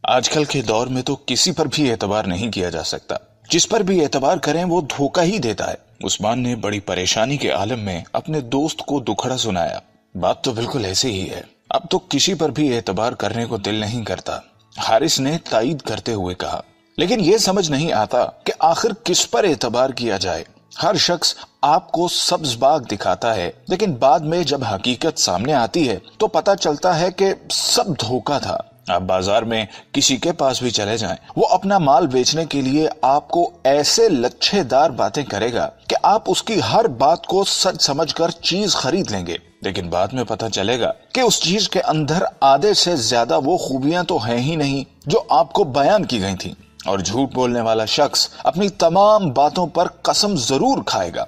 آج کل کے دور میں تو کسی پر بھی اعتبار نہیں کیا جا سکتا، جس پر بھی اعتبار کریں وہ دھوکہ ہی دیتا ہے۔ عثمان نے بڑی پریشانی کے عالم میں اپنے دوست کو دکھڑا سنایا۔ بات تو بالکل ایسے ہی ہے، اب تو کسی پر بھی اعتبار کرنے کو دل نہیں کرتا، حارث نے تائید کرتے ہوئے کہا۔ لیکن یہ سمجھ نہیں آتا کہ آخر کس پر اعتبار کیا جائے۔ ہر شخص آپ کو سبز باغ دکھاتا ہے، لیکن بعد میں جب حقیقت سامنے آتی ہے تو پتہ چلتا ہے کہ سب دھوکہ تھا۔ آپ بازار میں کسی کے پاس بھی چلے جائیں، وہ اپنا مال بیچنے کے لیے آپ کو ایسے لچھے دار باتیں کرے گا کہ آپ اس کی ہر بات کو سچ سمجھ کر چیز خرید لیں گے، لیکن بعد میں پتہ چلے گا کہ اس چیز کے اندر آدھے سے زیادہ وہ خوبیاں تو ہیں ہی نہیں جو آپ کو بیان کی گئی تھیں، اور جھوٹ بولنے والا شخص اپنی تمام باتوں پر قسم ضرور کھائے گا۔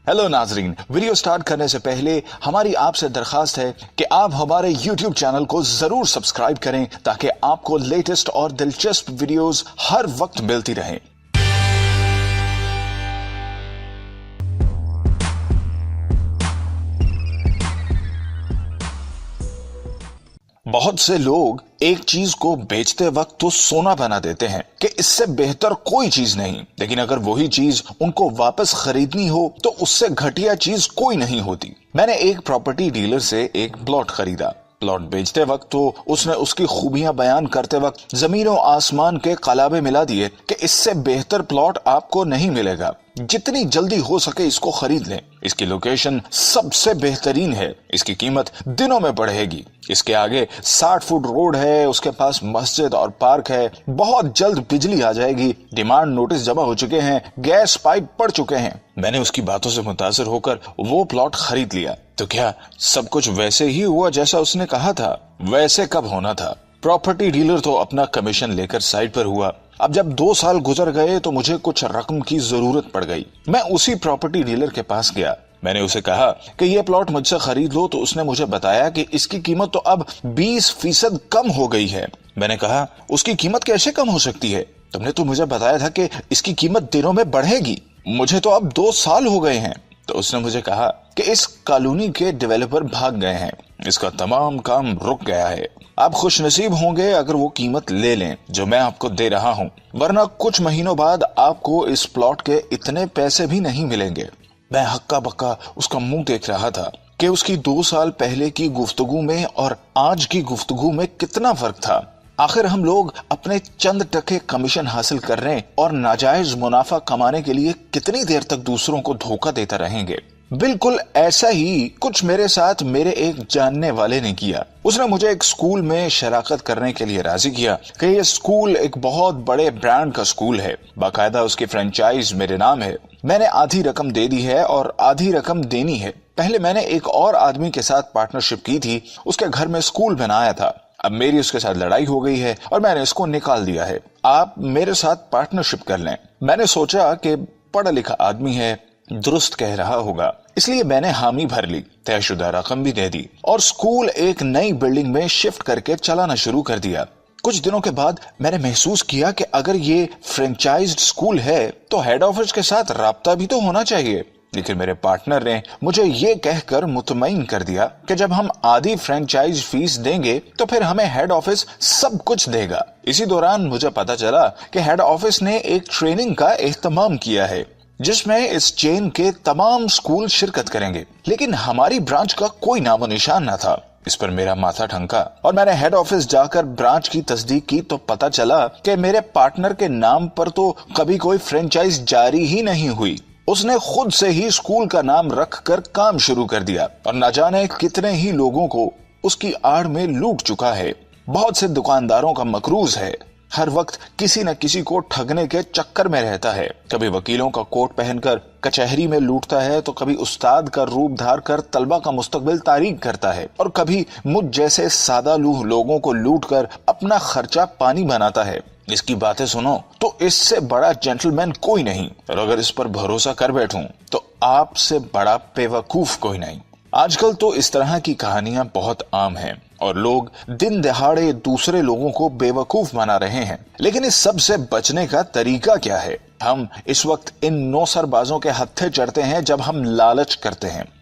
ہیلو ناظرین، ویڈیو سٹارٹ کرنے سے پہلے ہماری آپ سے درخواست ہے کہ آپ ہمارے یوٹیوب چینل کو ضرور سبسکرائب کریں تاکہ آپ کو لیٹسٹ اور دلچسپ ویڈیوز ہر وقت ملتی رہیں۔ بہت سے لوگ ایک چیز کو بیچتے وقت تو سونا بنا دیتے ہیں کہ اس سے بہتر کوئی چیز نہیں، لیکن اگر وہی چیز ان کو واپس خریدنی ہو تو اس سے گھٹیا چیز کوئی نہیں ہوتی۔ میں نے ایک پراپرٹی ڈیلر سے ایک پلاٹ خریدا۔ پلاٹ بیچتے وقت تو اس نے اس کی خوبیاں بیان کرتے وقت زمین و آسمان کے قلابے ملا دیے کہ اس سے بہتر پلاٹ آپ کو نہیں ملے گا، جتنی جلدی ہو سکے اس کو خرید لیں، اس کی لوکیشن سب سے بہترین ہے، اس کی قیمت دنوں میں بڑھے گی، اس کے آگے 60 فٹ روڈ ہے، اس کے پاس مسجد اور پارک ہے، بہت جلد بجلی آ جائے گی، ڈیمانڈ نوٹس جمع ہو چکے ہیں، گیس پائپ پڑ چکے ہیں۔ میں نے اس کی باتوں سے متاثر ہو کر وہ پلاٹ خرید لیا۔ تو کیا سب کچھ ویسے ہی ہوا جیسا اس نے کہا تھا؟ ویسے کب ہونا تھا؟ پراپرٹی ڈیلر تو اپنا کمیشن لے کر سائٹ پر ہوا۔ اب جب 2 سال گزر گئے تو مجھے کچھ رقم کی ضرورت پڑ گئی۔ میں اسی پراپرٹی ڈیلر کے پاس گیا۔ میں نے اسے کہا کہ یہ پلاٹ مجھ سے خرید لو، تو اس نے مجھے بتایا کہ اس کی قیمت تو اب 20% کم ہو گئی ہے۔ میں نے کہا اس کی قیمت کیسے کم ہو سکتی ہے؟ تم نے تو مجھے بتایا تھا کہ اس کی قیمت دنوں میں بڑھے گی، مجھے تو اب 2 سال ہو گئے ہیں۔ تو اس نے مجھے کہا کہ اس کالونی کے ڈیولپر بھاگ گئے ہیں، اس کا تمام کام رک گیا ہے، آپ خوش نصیب ہوں گے اگر وہ قیمت لے لیں جو میں آپ کو دے رہا ہوں، ورنہ کچھ مہینوں بعد آپ کو اس پلاٹ کے اتنے پیسے بھی نہیں ملیں گے۔ میں ہکا بکا اس کا منہ دیکھ رہا تھا کہ اس کی 2 سال پہلے کی گفتگو میں اور آج کی گفتگو میں کتنا فرق تھا۔ آخر ہم لوگ اپنے چند ٹکے کمیشن حاصل کرنے اور ناجائز منافع کمانے کے لیے کتنی دیر تک دوسروں کو دھوکہ دیتا رہیں گے؟ بالکل ایسا ہی کچھ میرے ساتھ میرے ایک جاننے والے نے کیا۔ اس نے مجھے ایک سکول میں شراکت کرنے کے لیے راضی کیا کہ یہ سکول ایک بہت بڑے برانڈ کا سکول ہے، باقاعدہ اس کی فرنچائز میرے نام ہے۔ میں نے آدھی رقم دے دی ہے اور آدھی رقم دینی ہے۔ پہلے میں نے ایک اور آدمی کے ساتھ پارٹنرشپ کی تھی، اس کے گھر میں سکول بنایا تھا، اب میری اس کے ساتھ لڑائی ہو گئی ہے اور میں نے اس کو نکال دیا ہے، آپ میرے ساتھ پارٹنرشپ کر لیں۔ میں نے سوچا کہ پڑھا لکھا آدمی ہے، درست کہہ رہا ہوگا، اس لیے میں نے حامی بھر لی، طے شدہ رقم بھی دے دی اور سکول ایک نئی بلڈنگ میں شفٹ کر کے چلانا شروع کر دیا۔ کچھ دنوں کے بعد میں نے محسوس کیا کہ اگر یہ فرنچائزڈ سکول ہے تو ہیڈ آفس کے ساتھ رابطہ بھی تو ہونا چاہیے، لیکن میرے پارٹنر نے مجھے یہ کہہ کر مطمئن کر دیا کہ جب ہم آدھی فرنچائز فیس دیں گے تو پھر ہمیں ہیڈ آفس سب کچھ دے گا۔ اسی دوران مجھے پتا چلا کہ ہیڈ آفس نے ایک ٹریننگ کا اہتمام کیا ہے جس میں اس چین کے تمام سکول شرکت کریں گے، لیکن ہماری برانچ کا کوئی نام و نشان نہ تھا۔ اس پر میرا ماتھا ٹھنکا اور میں نے ہیڈ آفس جا کر برانچ کی تصدیق کی تو پتا چلا کہ میرے پارٹنر کے نام پر تو کبھی کوئی فرنچائز جاری ہی نہیں ہوئی، اس نے خود سے ہی سکول کا نام رکھ کر کام شروع کر دیا اور نہ جانے کتنے ہی لوگوں کو اس کی آڑ میں لوٹ چکا ہے۔ بہت سے دکانداروں کا مکروز ہے، ہر وقت کسی نہ کسی کو ٹھگنے کے چکر میں رہتا ہے، کبھی وکیلوں کا کوٹ پہن کر کچہری میں لوٹتا ہے تو کبھی استاد کا روپ دھار کر طلبہ کا مستقبل تاریک کرتا ہے، اور کبھی مجھ جیسے سادہ لوح لوگوں کو لوٹ کر اپنا خرچہ پانی بناتا ہے۔ اس کی باتیں سنو تو اس سے بڑا جینٹل مین کوئی نہیں، اور اگر اس پر بھروسہ کر بیٹھوں تو آپ سے بڑا بیوقوف کوئی نہیں۔ آج کل تو اس طرح کی کہانیاں بہت عام ہیں اور لوگ دن دہاڑے دوسرے لوگوں کو بیوقوف بنا رہے ہیں، لیکن اس سب سے بچنے کا طریقہ کیا ہے؟ ہم اس وقت ان 9 سر بازوں کے ہتھے چڑھتے ہیں جب ہم لالچ کرتے ہیں،